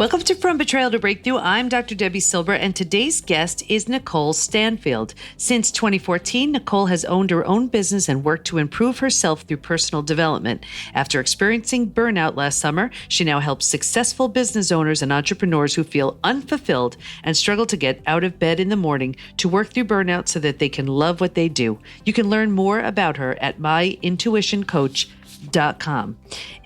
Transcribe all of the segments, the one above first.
Welcome to From Betrayal to Breakthrough. I'm Dr. Debi Silber, and today's guest is Nikole Stanfield. Since 2014, Nikole has owned her own business and worked to improve herself through personal development. After experiencing burnout last summer, she now helps successful business owners and entrepreneurs who feel unfulfilled and struggle to get out of bed in the morning to work through burnout so that they can love what they do. You can learn more about her at myintuitioncoach.com.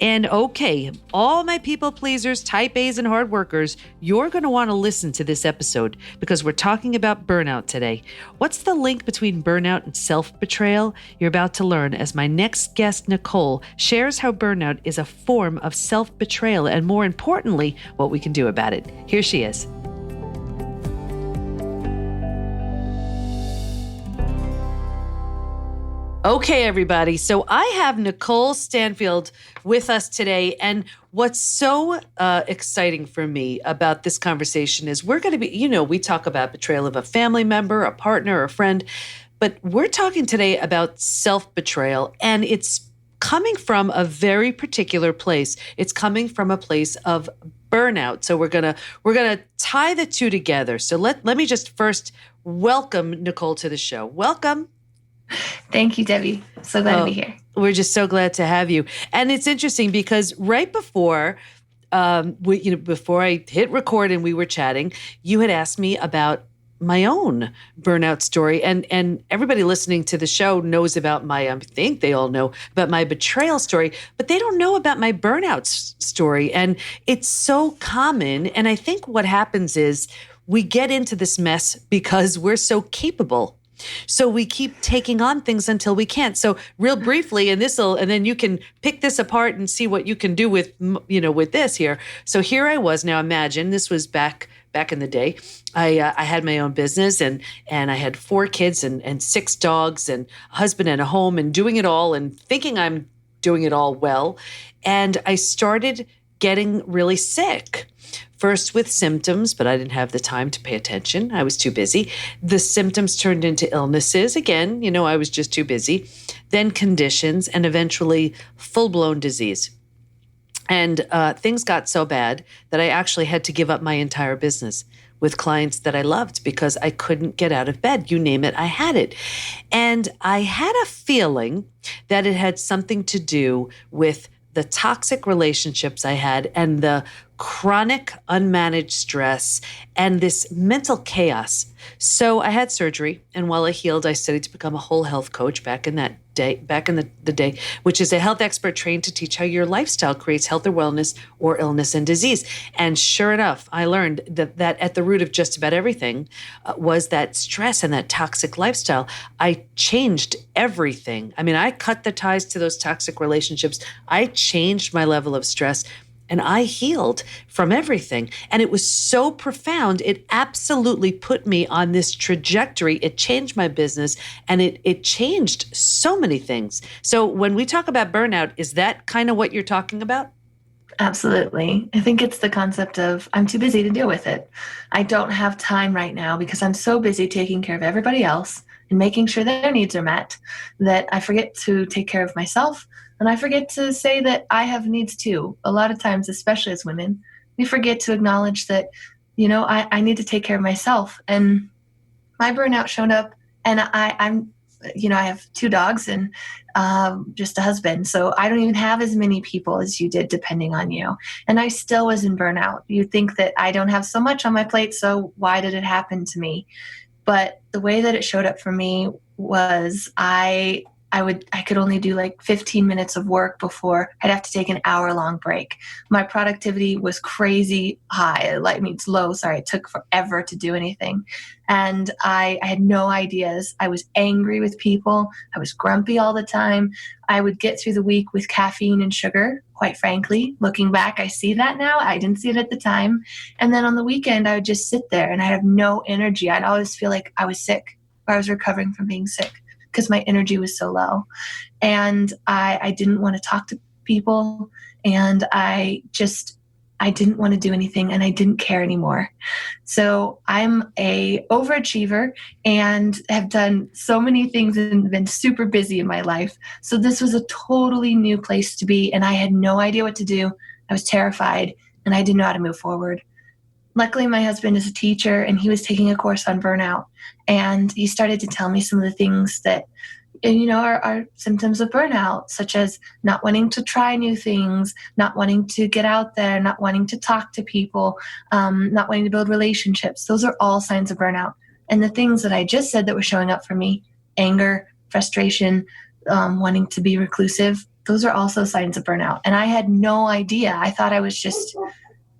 And okay, all my people pleasers, type A's, and hard workers, you're going to want to listen to this episode because we're talking about burnout today. What's the link between burnout and self-betrayal? You're about to learn as my next guest, Nikole, shares how burnout is a form of self-betrayal and, more importantly, what we can do about it. Here she is. Okay, everybody. So I have Nikole Stanfield with us today. And what's so exciting for me about this conversation is we're going to be, we talk about betrayal of a family member, a partner, a friend, but we're talking today about self-betrayal. And it's coming from a very particular place. It's coming from a place of burnout. So we're gonna tie the two together. So let me just first welcome Nikole to the show. Welcome. Thank you, Debbie. So glad to be here. We're just so glad to have you. And it's interesting because right before, before I hit record and we were chatting, you had asked me about my own burnout story. And everybody listening to the show knows about I think they all know about my betrayal story, but they don't know about my burnout story. And it's so common. And I think what happens is we get into this mess because we're so capable. So we keep taking on things until we can't. So real briefly, and then you can pick this apart and see what you can do with this here. So here I was. Now imagine this was back in the day. I had my own business and I had 4 kids and 6 dogs and a husband and a home and doing it all and thinking I'm doing it all well. And I started getting really sick. First with symptoms, but I didn't have the time to pay attention. I was too busy. The symptoms turned into illnesses. Again, I was just too busy. Then conditions, and eventually full-blown disease. And things got so bad that I actually had to give up my entire business with clients that I loved because I couldn't get out of bed. You name it, I had it. And I had a feeling that it had something to do with the toxic relationships I had and the chronic unmanaged stress and this mental chaos. So I had surgery, and while I healed, I studied to become a whole health coach back in the day, which is a health expert trained to teach how your lifestyle creates health or wellness or illness and disease. And sure enough, I learned that at the root of just about everything was that stress and that toxic lifestyle. I changed everything. I mean, I cut the ties to those toxic relationships. I changed my level of stress. And I healed from everything. And it was so profound. It absolutely put me on this trajectory. It changed my business and it changed so many things. So when we talk about burnout, is that kind of what you're talking about? Absolutely. I think it's the concept of I'm too busy to deal with it. I don't have time right now because I'm so busy taking care of everybody else and making sure their needs are met that I forget to take care of myself. And I forget to say that I have needs too. A lot of times, especially as women, we forget to acknowledge that, I need to take care of myself. And my burnout showed up, and I'm I have 2 dogs and just a husband. So I don't even have as many people as you did depending on you. And I still was in burnout. You think that I don't have so much on my plate, so why did it happen to me? But the way that it showed up for me was I could only do like 15 minutes of work before I'd have to take an hour-long break. My productivity was crazy high. It's low. Sorry, it took forever to do anything. And I had no ideas. I was angry with people. I was grumpy all the time. I would get through the week with caffeine and sugar, quite frankly. Looking back, I see that now. I didn't see it at the time. And then on the weekend, I would just sit there and I have no energy. I'd always feel like I was sick or I was recovering from being sick, because my energy was so low. And I didn't want to talk to people, and I didn't want to do anything, and I didn't care anymore. So I'm a overachiever and have done so many things and been super busy in my life. So this was a totally new place to be, and I had no idea what to do. I was terrified. and I didn't know how to move forward. Luckily, my husband is a teacher, and he was taking a course on burnout, and he started to tell me some of the things that are symptoms of burnout, such as not wanting to try new things, not wanting to get out there, not wanting to talk to people, not wanting to build relationships. Those are all signs of burnout. And the things that I just said that were showing up for me, anger, frustration, wanting to be reclusive, those are also signs of burnout. And I had no idea. I thought I was just,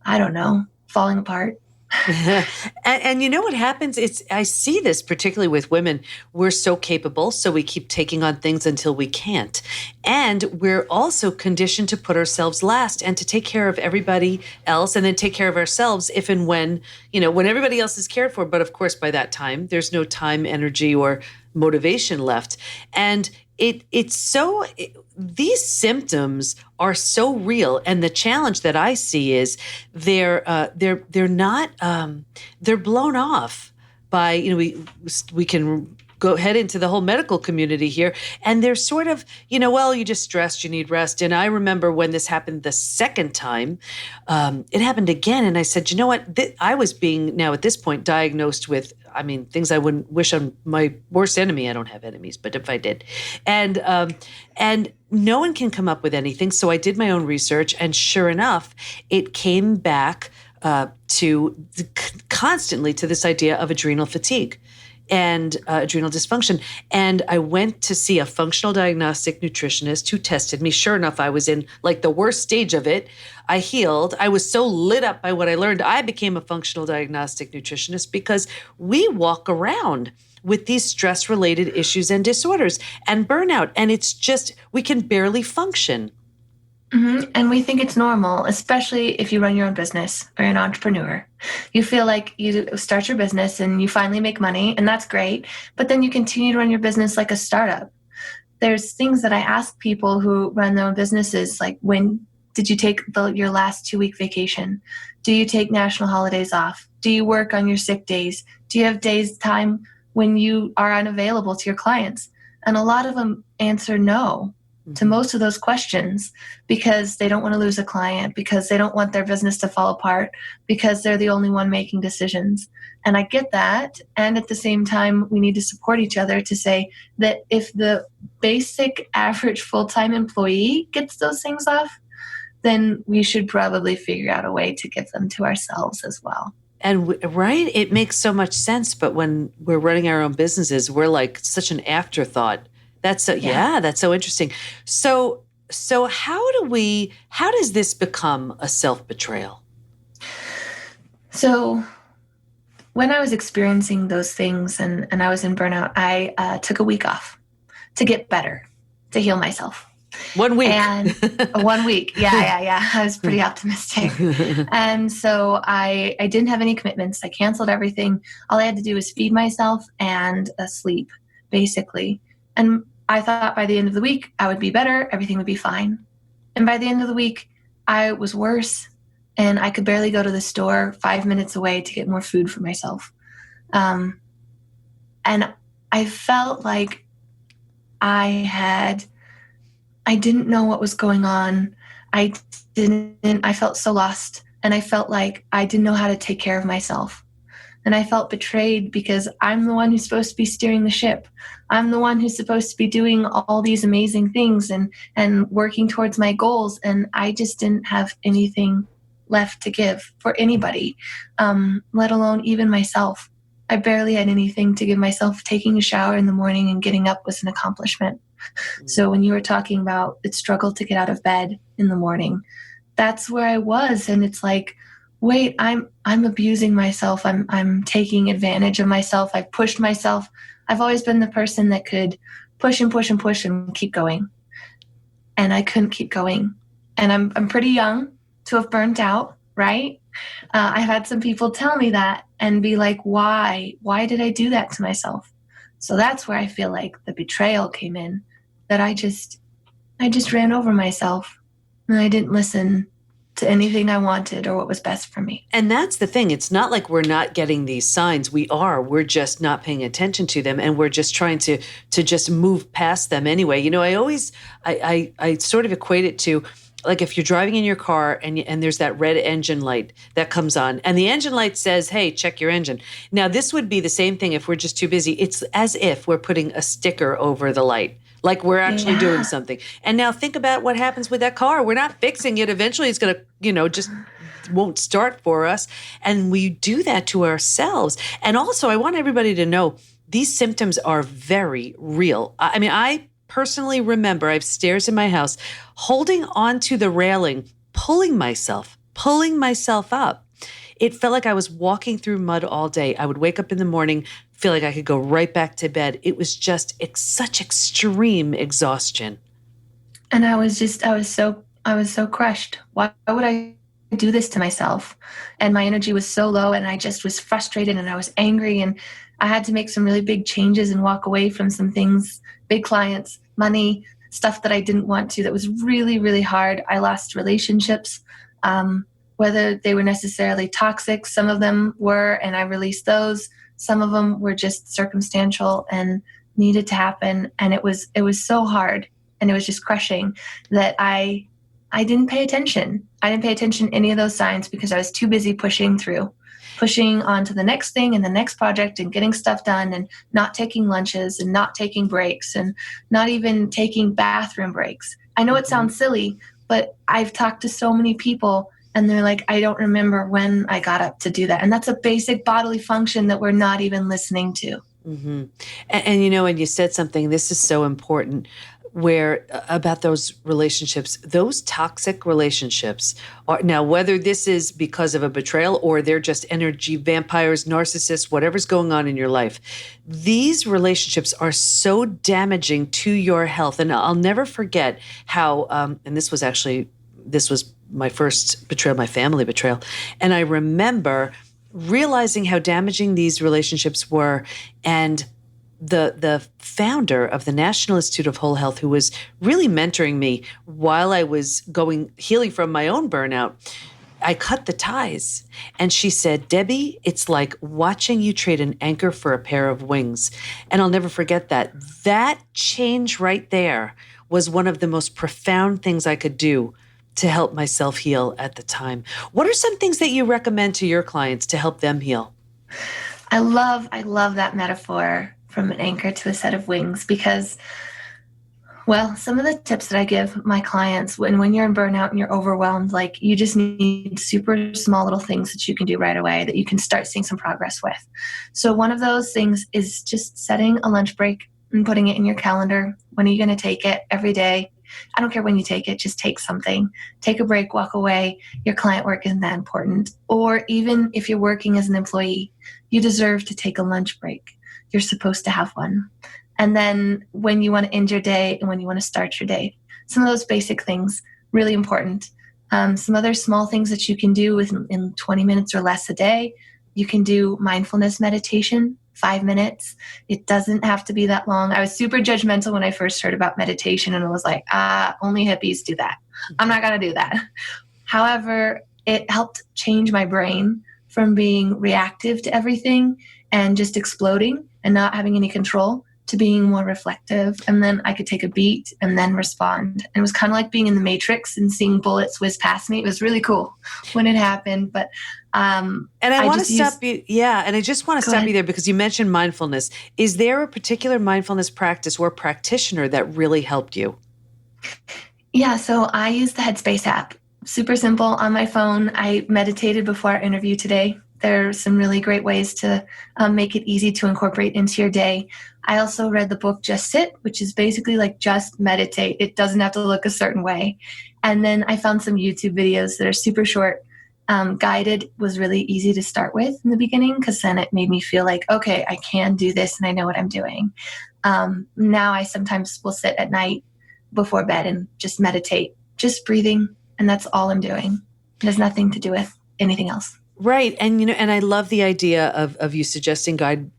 I don't know, falling apart. And you know what happens? I see this particularly with women. We're so capable, so we keep taking on things until we can't. And we're also conditioned to put ourselves last and to take care of everybody else and then take care of ourselves if and when everybody else is cared for. But of course, by that time, there's no time, energy, or motivation left. And these symptoms are so real, and the challenge that I see is they're not they're blown off by we can go head into the whole medical community here, and they're sort of well, you just stressed, you need rest. And I remember when this happened the second time, it happened again, and I said, you know what, I was being now at this point diagnosed with things I wouldn't wish on my worst enemy. I don't have enemies, but if I did. And no one can come up with anything. So I did my own research, and sure enough, it came back constantly to this idea of adrenal fatigue and adrenal dysfunction. And I went to see a functional diagnostic nutritionist who tested me. Sure enough, I was in like the worst stage of it. I healed. I was so lit up by what I learned. I became a functional diagnostic nutritionist because we walk around with these stress-related issues and disorders and burnout. And it's just, we can barely function. Mm-hmm. And we think it's normal, especially if you run your own business or you're an entrepreneur. You feel like you start your business and you finally make money, and that's great. But then you continue to run your business like a startup. There's things that I ask people who run their own businesses, like, when did you take your last 2-week vacation? Do you take national holidays off? Do you work on your sick days? Do you have days time when you are unavailable to your clients? And a lot of them answer no to most of those questions because they don't want to lose a client, because they don't want their business to fall apart, because they're the only one making decisions. And I get that. And at the same time, we need to support each other to say that if the basic average full-time employee gets those things off, then we should probably figure out a way to give them to ourselves as well. And right, it makes so much sense. But when we're running our own businesses, we're like such an afterthought. That's so interesting. So how does this become a self-betrayal? So when I was experiencing those things and I was in burnout, I took a week off to get better, to heal myself. 1 week. And 1 week. Yeah. I was pretty optimistic. And so I didn't have any commitments. I canceled everything. All I had to do was feed myself and sleep, basically. And I thought by the end of the week, I would be better. Everything would be fine. And by the end of the week, I was worse. And I could barely go to the store 5 minutes away to get more food for myself. And I felt like I didn't know what was going on. I felt so lost. And I felt like I didn't know how to take care of myself. And I felt betrayed because I'm the one who's supposed to be steering the ship. I'm the one who's supposed to be doing all these amazing things and working towards my goals. And I just didn't have anything left to give for anybody, let alone even myself. I barely had anything to give myself. Taking a shower in the morning and getting up was an accomplishment. So when you were talking about the struggle to get out of bed in the morning, that's where I was. And it's like, wait, I'm abusing myself. I'm taking advantage of myself. I've pushed myself. I've always been the person that could push and push and push and keep going. And I couldn't keep going. And I'm pretty young to have burnt out, right? I've had some people tell me that and be like, why? Why did I do that to myself? So that's where I feel like the betrayal came in, that I just ran over myself and I didn't listen to anything I wanted or what was best for me. And that's the thing. It's not like we're not getting these signs. We're just not paying attention to them, and we're just trying to just move past them anyway. I sort of equate it to like if you're driving in your car and there's that red engine light that comes on and the engine light says, hey, check your engine. Now, this would be the same thing if we're just too busy. It's as if we're putting a sticker over the light, like we're actually doing something. And now think about what happens with that car. We're not fixing it. Eventually it's going to, just won't start for us. And we do that to ourselves. And also, I want everybody to know these symptoms are very real. I mean, I personally remember, I have stairs in my house, holding onto the railing, pulling myself up. It felt like I was walking through mud all day. I would wake up in the morning, feel like I could go right back to bed. It was just such extreme exhaustion. And I was so crushed. Why would I do this to myself? And my energy was so low, and I just was frustrated, and I was angry, and I had to make some really big changes and walk away from some things, big clients, money, stuff that I didn't want to, that was really, really hard. I lost relationships, whether they were necessarily toxic. Some of them were, and I released those. Some of them were just circumstantial and needed to happen. And it was so hard, and it was just crushing that I didn't pay attention. I didn't pay attention to any of those signs because I was too busy pushing on to the next thing and the next project and getting stuff done, and not taking lunches and not taking breaks and not even taking bathroom breaks. I know it sounds silly, but I've talked to so many people and they're like, I don't remember when I got up to do that. And that's a basic bodily function that we're not even listening to. Mm-hmm. And you said something, this is so important, where about those relationships, those toxic relationships are, now whether this is because of a betrayal or they're just energy vampires, narcissists, whatever's going on in your life, these relationships are so damaging to your health. And I'll never forget how, and this was my first betrayal, my family betrayal. And I remember realizing how damaging these relationships were, and the founder of the National Institute of Whole Health, who was really mentoring me while I was healing from my own burnout, I cut the ties. And she said, Debi, it's like watching you trade an anchor for a pair of wings. And I'll never forget that. That change right there was one of the most profound things I could do to help myself heal at the time. What are some things that you recommend to your clients to help them heal? I love that metaphor from an anchor to a set of wings, because, well, some of the tips that I give my clients when you're in burnout and you're overwhelmed, like, you just need super small little things that you can do right away that you can start seeing some progress with. So one of those things is just setting a lunch break and putting it in your calendar. When are you going to take it? Every day. I don't care when you take it, just take something. Take a break, walk away. Your client work isn't that important. Or even if you're working as an employee, you deserve to take a lunch break. You're supposed to have one. And then when you want to end your day and when you want to start your day, some of those basic things, really important. Some other small things that you can do in 20 minutes or less a day. You can do mindfulness meditation, 5 minutes. It doesn't have to be that long. I was super judgmental when I first heard about meditation, and I was like, only hippies do that. I'm not going to do that. However, it helped change my brain from being reactive to everything and just exploding and not having any control to being more reflective. And then I could take a beat and then respond. And it was kind of like being in the Matrix and seeing bullets whiz past me. It was really cool when it happened. But and I want to stop you. Yeah. And I just want to stop you there because you mentioned mindfulness. Is there a particular mindfulness practice or practitioner that really helped you? Yeah. So I use the Headspace app. Super simple on my phone. I meditated before our interview today. There are some really great ways to make it easy to incorporate into your day. I also read the book Just Sit, which is basically like just meditate. It doesn't have to look a certain way. And then I found some YouTube videos that are super short. Guided was really easy to start with in the beginning, because then it made me feel like, okay, I can do this and I know what I'm doing. Now I sometimes will sit at night before bed and just meditate, just breathing. And that's all I'm doing. It has nothing to do with anything else. Right. And, and I love the idea of you suggesting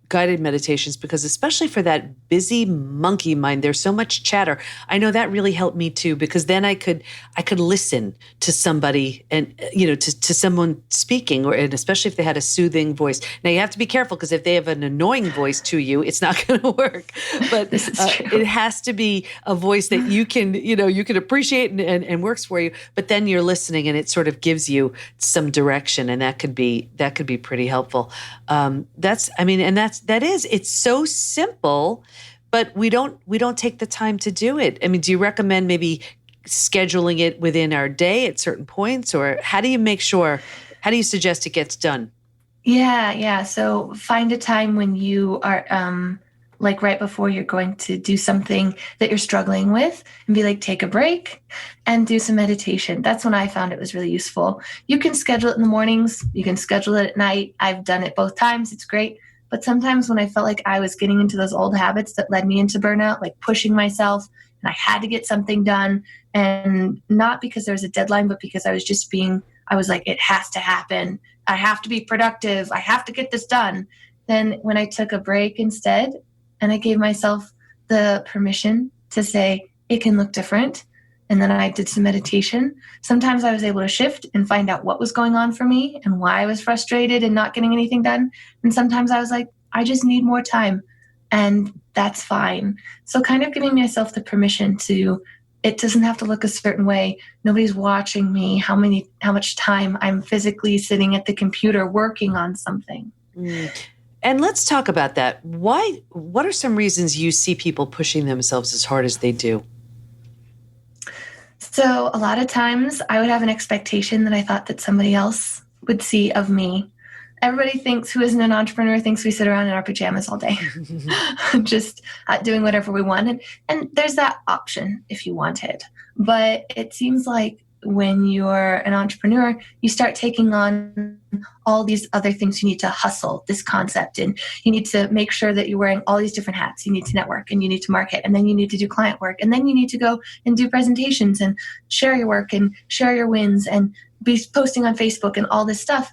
guided meditations, because especially for that busy monkey mind, there's so much chatter. I know that really helped me too, because then I could listen to somebody and, to someone speaking, and especially if they had a soothing voice. Now you have to be careful, because if they have an annoying voice to you, it's not going to work. But it has to be a voice that you can appreciate and works for you. But then you're listening, and it sort of gives you some direction, and that could be pretty helpful. It's so simple, but we don't take the time to do it. I mean, do you recommend maybe scheduling it within our day at certain points, or how do you suggest it gets done? Yeah. So find a time when you are, like right before you're going to do something that you're struggling with, and be like, take a break and do some meditation. That's when I found it was really useful. You can schedule it in the mornings. You can schedule it at night. I've done it both times. It's great. But sometimes when I felt like I was getting into those old habits that led me into burnout, like pushing myself, and I had to get something done, and not because there was a deadline, but because I was like, it has to happen. I have to be productive. I have to get this done. Then when I took a break instead, and I gave myself the permission to say, it can look different, and then I did some meditation, sometimes I was able to shift and find out what was going on for me and why I was frustrated and not getting anything done. And sometimes I was like, I just need more time, and that's fine. So kind of giving myself the permission to, it doesn't have to look a certain way. Nobody's watching me, how much time I'm physically sitting at the computer working on something. And let's talk about that. What are some reasons you see people pushing themselves as hard as they do? So a lot of times I would have an expectation that I thought that somebody else would see of me. Everybody who isn't an entrepreneur thinks we sit around in our pajamas all day, just doing whatever we want. And there's that option if you want it. But it seems like when you're an entrepreneur, you start taking on all these other things. You need to hustle this concept, and you need to make sure that you're wearing all these different hats. You need to network, and you need to market, and then you need to do client work, and then you need to go and do presentations and share your work and share your wins and be posting on Facebook and all this stuff.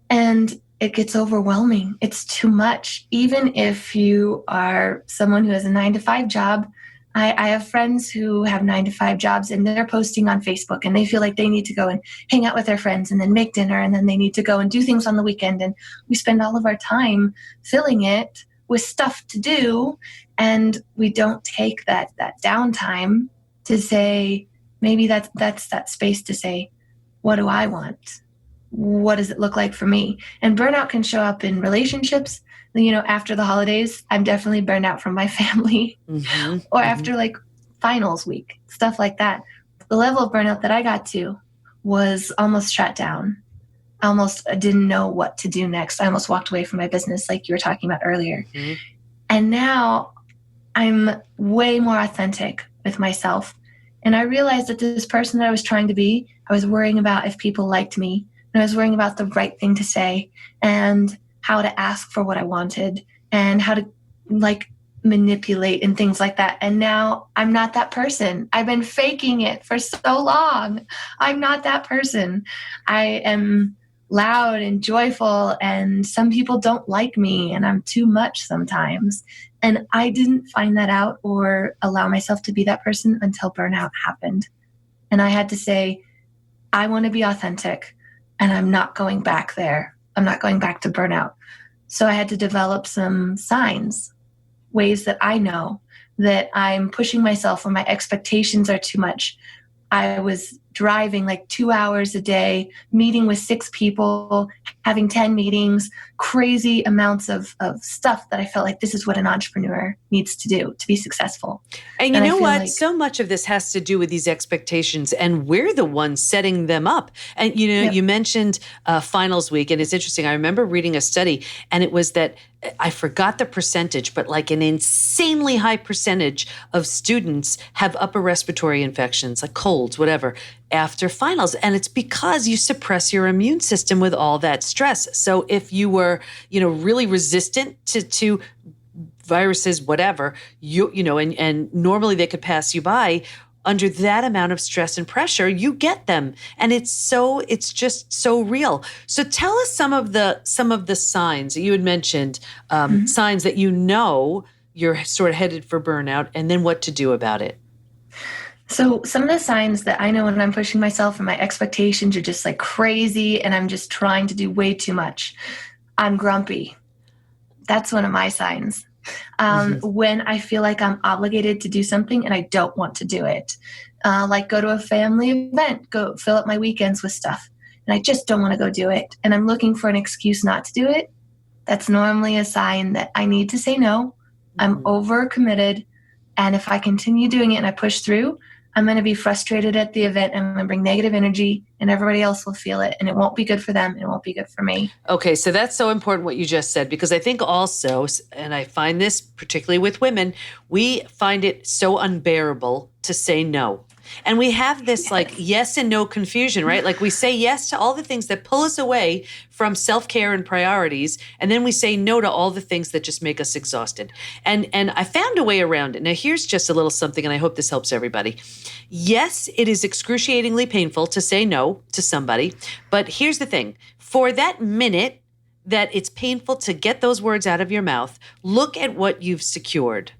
And it gets overwhelming. It's too much. Even if you are someone who has a 9-to-5 job, I have friends who have 9-to-5 jobs, and they're posting on Facebook, and they feel like they need to go and hang out with their friends and then make dinner, and then they need to go and do things on the weekend. And we spend all of our time filling it with stuff to do, and we don't take that downtime to say, maybe that's that space to say, what do I want? What does it look like for me? And burnout can show up in relationships. After the holidays, I'm definitely burned out from my family, or after like finals week, stuff like that. The level of burnout that I got to was almost shut down. I almost didn't know what to do next. I almost walked away from my business, like you were talking about earlier. And now I'm way more authentic with myself. And I realized that this person that I was trying to be, I was worrying about if people liked me, and I was worrying about the right thing to say, and how to ask for what I wanted, and how to manipulate and things like that. And now I'm not that person. I've been faking it for so long. I'm not that person. I am loud and joyful, and some people don't like me, and I'm too much sometimes. And I didn't find that out or allow myself to be that person until burnout happened. And I had to say, I want to be authentic, and I'm not going back there. I'm not going back to burnout. So I had to develop some signs, ways that I know that I'm pushing myself when my expectations are too much. I was driving like 2 hours a day, meeting with 6 people, having 10 meetings, crazy amounts of stuff that I felt like this is what an entrepreneur needs to do to be successful. And you know what? So much of this has to do with these expectations, and we're the ones setting them up. And, you mentioned finals week, and it's interesting. I remember reading a study, and it was that I forgot the percentage, but like an insanely high percentage of students have upper respiratory infections, like colds, whatever, after finals. And it's because you suppress your immune system with all that stress. So if you were, really resistant to viruses, whatever, and normally they could pass you by, under that amount of stress and pressure, you get them. And it's just so real. So tell us some of the signs that you had mentioned, signs that you're sort of headed for burnout, and then what to do about it. So some of the signs that I know when I'm pushing myself and my expectations are just like crazy and I'm just trying to do way too much. I'm grumpy. That's one of my signs. When I feel like I'm obligated to do something and I don't want to do it. Like go to a family event, go fill up my weekends with stuff. And I just don't want to go do it. And I'm looking for an excuse not to do it. That's normally a sign that I need to say no. I'm overcommitted. And if I continue doing it and I push through, I'm going to be frustrated at the event. I'm going to bring negative energy and everybody else will feel it. And it won't be good for them. It won't be good for me. Okay, so that's so important what you just said, because I think also, and I find this particularly with women, we find it so unbearable to say no. And we have this like yes and no confusion, right? Like we say yes to all the things that pull us away from self-care and priorities, and then we say no to all the things that just make us exhausted. And I found a way around it. Now here's just a little something, and I hope this helps everybody. Yes, it is excruciatingly painful to say no to somebody, but here's the thing. For that minute that it's painful to get those words out of your mouth, look at what you've secured.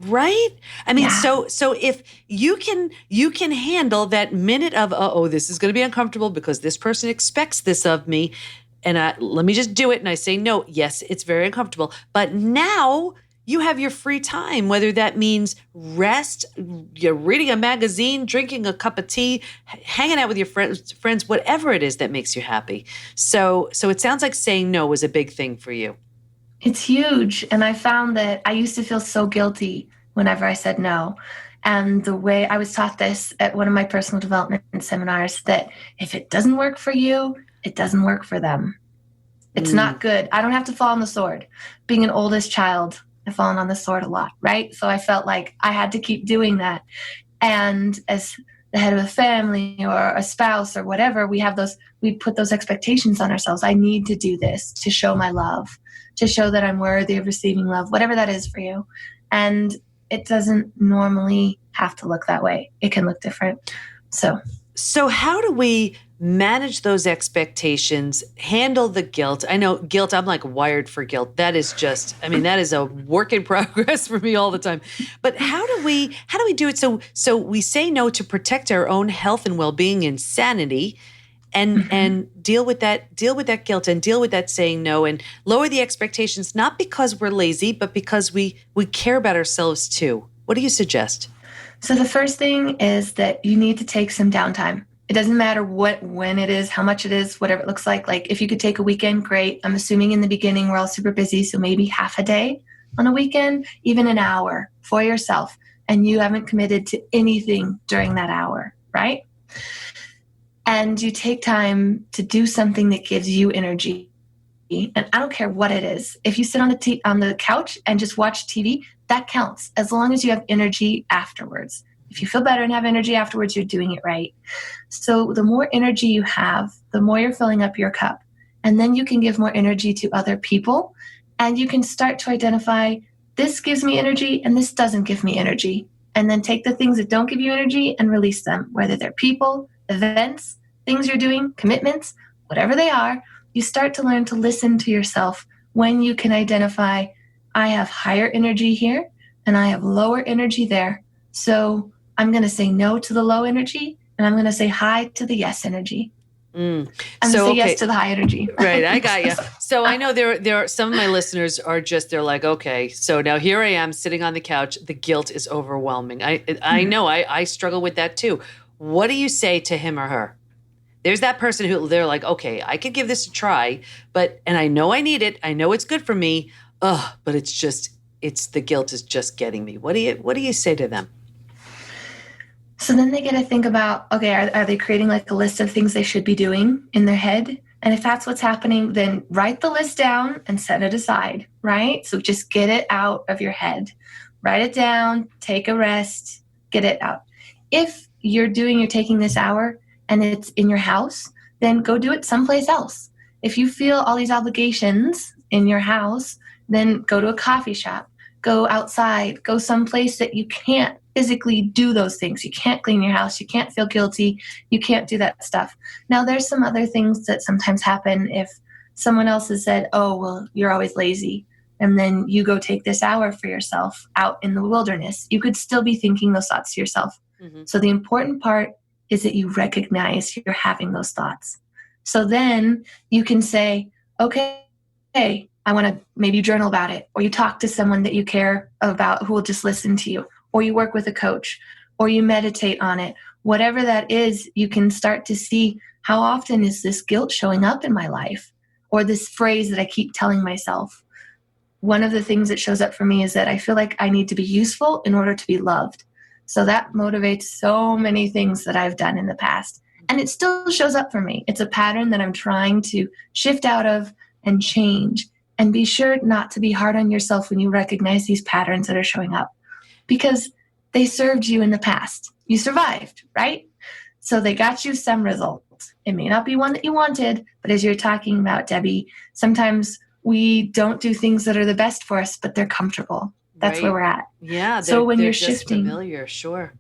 Right? I mean, so if you can handle that minute of, this is going to be uncomfortable because this person expects this of me, and let me just do it, and I say no. Yes, it's very uncomfortable, but now you have your free time, whether that means rest, you're reading a magazine, drinking a cup of tea, hanging out with your friends, whatever it is that makes you happy. So it sounds like saying no was a big thing for you. It's huge. And I found that I used to feel so guilty whenever I said no. And the way I was taught this at one of my personal development seminars, that if it doesn't work for you, it doesn't work for them. It's not good. I don't have to fall on the sword. Being an oldest child, I've fallen on the sword a lot, right? So I felt like I had to keep doing that. And as the head of a family or a spouse or whatever, we put those expectations on ourselves. I need to do this to show my love, to show that I'm worthy of receiving love, whatever that is for you. And it doesn't normally have to look that way. It can look different. So how do we manage those expectations, handle the guilt? I know guilt, I'm like wired for guilt. That is that is a work in progress for me all the time. But how do we do it? So we say no to protect our own health and well-being and sanity, and deal with that guilt and deal with that saying no, and lower the expectations, not because we're lazy, but because we care about ourselves too. What do you suggest? So the first thing is that you need to take some downtime. It doesn't matter when it is, how much it is, whatever it looks like. Like if you could take a weekend, great. I'm assuming in the beginning we're all super busy, so maybe half a day on a weekend, even an hour for yourself, and you haven't committed to anything during that hour, right? And you take time to do something that gives you energy. And I don't care what it is. If you sit on the couch and just watch TV, that counts as long as you have energy afterwards. If you feel better and have energy afterwards, you're doing it right. So the more energy you have, the more you're filling up your cup. And then you can give more energy to other people. And you can start to identify, this gives me energy and this doesn't give me energy. And then take the things that don't give you energy and release them, whether they're people, events, things you're doing, commitments, whatever they are. You start to learn to listen to yourself when you can identify, I have higher energy here and I have lower energy there. So I'm going to say no to the low energy and I'm going to say hi to the yes energy. I'm going to say yes to the high energy. Right, I got you. So I know there are some of my listeners they're like, okay, so now here I am sitting on the couch. The guilt is overwhelming. I know I struggle with that too. What do you say to him or her? There's that person who they're like, okay, I could give this a try, and I know I need it. I know it's good for me. But it's the guilt is just getting me. What do you say to them? So then they get to think about, okay, are they creating like a list of things they should be doing in their head? And if that's what's happening, then write the list down and set it aside, right? So just get it out of your head. Write it down, take a rest, get it out. If you're taking this hour and it's in your house, then go do it someplace else. If you feel all these obligations in your house, then go to a coffee shop, go outside, go someplace that you can't physically do those things. You can't clean your house. You can't feel guilty. You can't do that stuff. Now, there's some other things that sometimes happen if someone else has said, oh, well, you're always lazy. And then you go take this hour for yourself out in the wilderness. You could still be thinking those thoughts to yourself. So the important part is that you recognize you're having those thoughts. So then you can say, okay, I want to maybe journal about it, or you talk to someone that you care about who will just listen to you, or you work with a coach, or you meditate on it. Whatever that is, you can start to see how often is this guilt showing up in my life, or this phrase that I keep telling myself. One of the things that shows up for me is that I feel like I need to be useful in order to be loved. So that motivates so many things that I've done in the past. And it still shows up for me. It's a pattern that I'm trying to shift out of and change. And be sure not to be hard on yourself when you recognize these patterns that are showing up, because they served you in the past. You survived, right? So they got you some results. It may not be one that you wanted, but as you're talking about, Debi, sometimes we don't do things that are the best for us, but they're comfortable. That's where we're at. Yeah. So when they're you're just shifting, familiar, sure.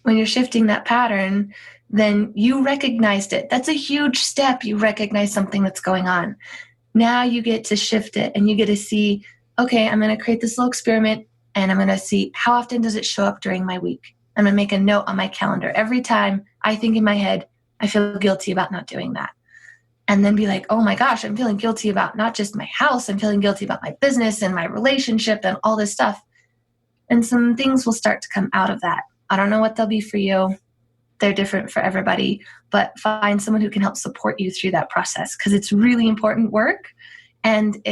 when you're shifting that pattern, then you recognized it. That's a huge step. You recognize something that's going on. Now you get to shift it and you get to see, okay, I'm going to create this little experiment and I'm going to see how often does it show up during my week. I'm going to make a note on my calendar. Every time I think in my head, I feel guilty about not doing that. And then be like, oh my gosh, I'm feeling guilty about not just my house, I'm feeling guilty about my business and my relationship and all this stuff. And some things will start to come out of that. I don't know what they'll be for you. They're different for everybody, but find someone who can help support you through that process, because it's really important work, and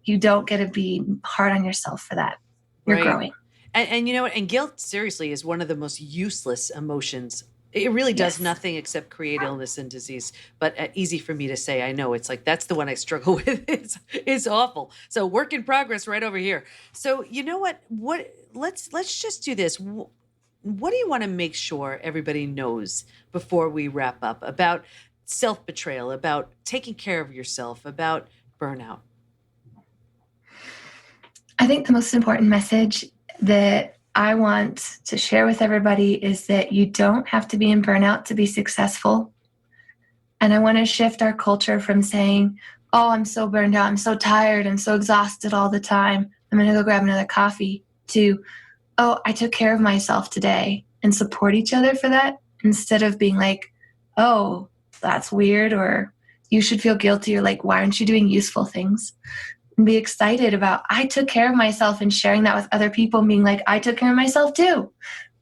you don't get to be hard on yourself for that. You're growing. And you know what? And guilt, seriously, is one of the most useless emotions. It really does nothing except create illness and disease. But easy for me to say. I know it's like that's the one I struggle with. It's awful. So work in progress right over here. So you know what? Let's just do this. What do you want to make sure everybody knows before we wrap up about self-betrayal, about taking care of yourself, about burnout? I think the most important message that I want to share with everybody is that you don't have to be in burnout to be successful. And I want to shift our culture from saying, oh, I'm so burned out, I'm so tired, I'm so exhausted all the time, I'm going to go grab another coffee, to, oh, I took care of myself today, and support each other for that, instead of being like, oh, that's weird, or you should feel guilty, or like, why aren't you doing useful things? And be excited about, I took care of myself, and sharing that with other people, being like, I took care of myself too.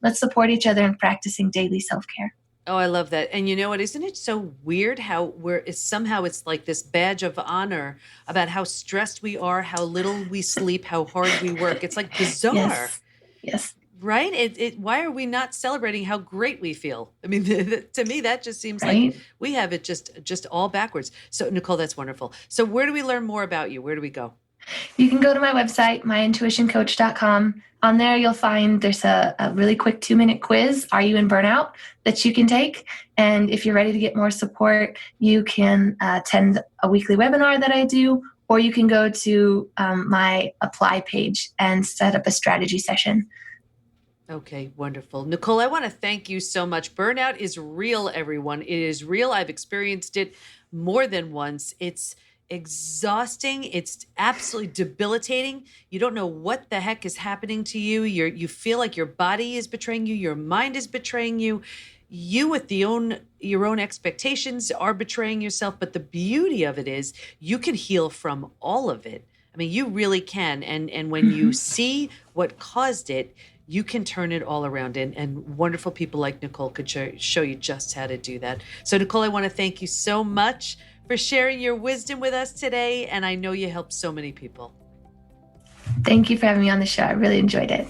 Let's support each other in practicing daily self-care. Oh, I love that. And you know what? Isn't it so weird how somehow it's like this badge of honor about how stressed we are, how little we sleep, how hard we work. It's like bizarre. Yes. Right? Why are we not celebrating how great we feel? I mean, to me, that just seems Right? like we have it just all backwards. So Nikole, that's wonderful. So where do we learn more about you? Where do we go? You can go to my website, myintuitioncoach.com. On there, you'll find there's a really quick 2-minute quiz, Are You in Burnout?, that you can take. And if you're ready to get more support, you can attend a weekly webinar that I do, or you can go to my apply page and set up a strategy session. Okay, wonderful. Nikole, I want to thank you so much. Burnout is real, everyone. It is real. I've experienced it more than once. It's exhausting. It's absolutely debilitating. You don't know what the heck is happening to you. You feel like your body is betraying you. Your mind is betraying you. You with your own expectations are betraying yourself. But the beauty of it is you can heal from all of it. I mean, you really can. And when you see what caused it, you can turn it all around, and wonderful people like Nikole could show you just how to do that. So Nikole, I want to thank you so much for sharing your wisdom with us today. And I know you helped so many people. Thank you for having me on the show. I really enjoyed it.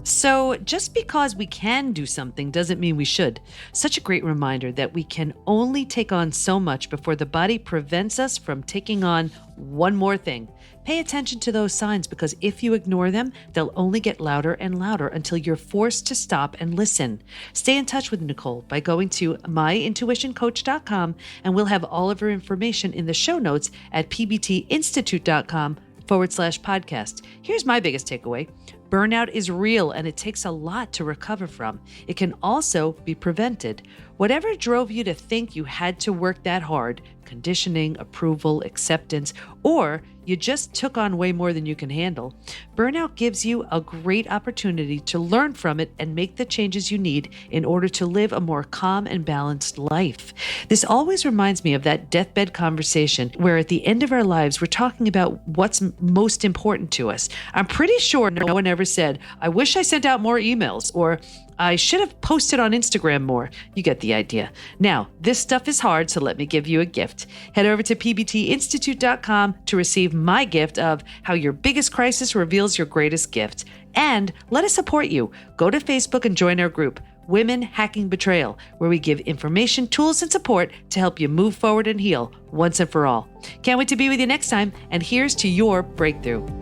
So just because we can do something doesn't mean we should. Such a great reminder that we can only take on so much before the body prevents us from taking on one more thing. Pay attention to those signs, because if you ignore them, they'll only get louder and louder until you're forced to stop and listen. Stay in touch with Nikole by going to myintuitioncoach.com, and we'll have all of her information in the show notes at pbtinstitute.com burnout.com/podcast. Here's my biggest takeaway. Burnout is real and it takes a lot to recover from. It can also be prevented. Whatever drove you to think you had to work that hard, conditioning, approval, acceptance, or you just took on way more than you can handle, burnout gives you a great opportunity to learn from it and make the changes you need in order to live a more calm and balanced life. This always reminds me of that deathbed conversation where at the end of our lives, we're talking about what's most important to us. I'm pretty sure no one ever said, I wish I sent out more emails, or I should have posted on Instagram more. You get the idea. Now, this stuff is hard, so let me give you a gift. Head over to pbtinstitute.com to receive my gift of How Your Biggest Crisis Reveals Your Greatest Gift. And let us support you. Go to Facebook and join our group, Women Hacking Betrayal, where we give information, tools, and support to help you move forward and heal once and for all. Can't wait to be with you next time, and here's to your breakthrough.